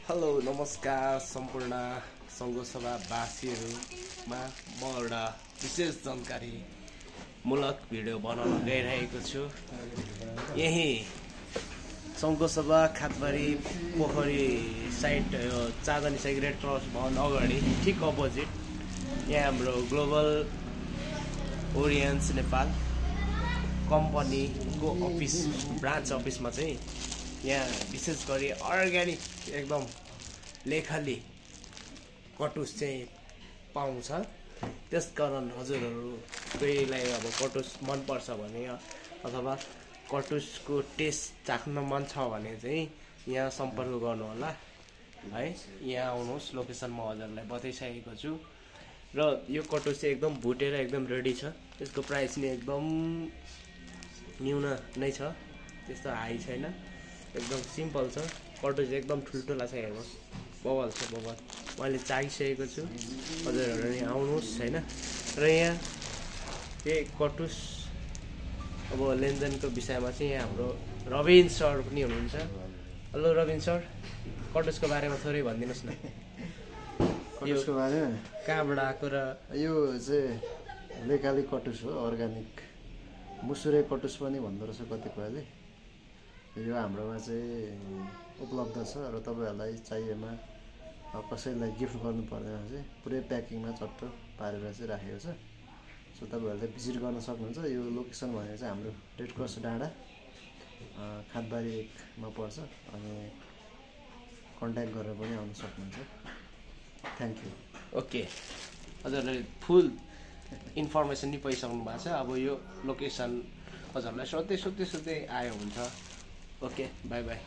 Hello नमस्कार सम्पूर्ण सङ्घसभावासीहरूमा म एउटा विशेष जानकारीमूलक भिडियो बनाउन गइरहेको छु। यही सङ्घसभा खातबारी पोखरी साइड यो चाँदनी साइड रेड क्रस भवन अगाडि ठिक अपोजिट यहाँ हाम्रो ग्लोबल ओरियन्स नेपाल कम्पनीको अफिस ब्रान्च अफिसमा चाहिँ यहाँ विशेष गरी अर्ग्यानिक एकदम लेखली कटुस चाहिँ पाउँछ। त्यसकारण हजुरहरू कोहीलाई अब कटुस मनपर्छ भने अथवा कटुसको टेस्ट चाख्न मन छ भने चाहिँ यहाँ सम्पर्क गर्नुहोला है। यहाँ आउनुहोस्, लोकेसन म हजुरलाई बताइसकेको छु। र यो कटुस चाहिँ एकदम भुटेर एकदम रेडी छ। यसको प्राइस नि एकदम न्यून नै छ, त्यस्तो हाई छैन, एकदम सिम्पल छ। कटुस एकदम ठुल्ठुला छ, हेर्नुहोस् बबल छ बबल। मैले चाहिसकेको छु, हजुरहरू नि आउनुहोस् होइन। र यहाँ यही कटुस अब लेनदेनको विषयमा चाहिँ यहाँ हाम्रो रविन सर पनि हुनुहुन्छ। हेलो रविन सर, कटुसको बारेमा थोरै भनिदिनुहोस् न। कटुसको बारेमा कहाँबाट आएको र यो चाहिँ लेकाली कटुस हो, अर्ग्यानिक मुसुरे कटुस पनि भन्दो रहेछ कतिपयले। यो हाम्रोमा चाहिँ उपलब्ध छ र तपाईँहरूलाई चाहिएमा कसैलाई गिफ्ट गर्नु पर्दैन चाहिँ पुरै प्याकिङमा चट्ट पारेर चाहिँ राखेको छ। सो तपाईँहरूले भिजिट गर्न सक्नुहुन्छ। यो लोकेसन भनेको चाहिँ हाम्रो रेड क्रस डाँडा खातबारी 1मा पर्छ। अनि कन्ट्याक्ट गरेर पनि आउन सक्नुहुन्छ। Thank you. ओके, हजुरहरूले फुल इन्फर्मेसन नि पाइसक्नु भएको छ। अब यो लोकेसन हजुरलाई सोध्दै आयो हुन्छ। Okay, by by.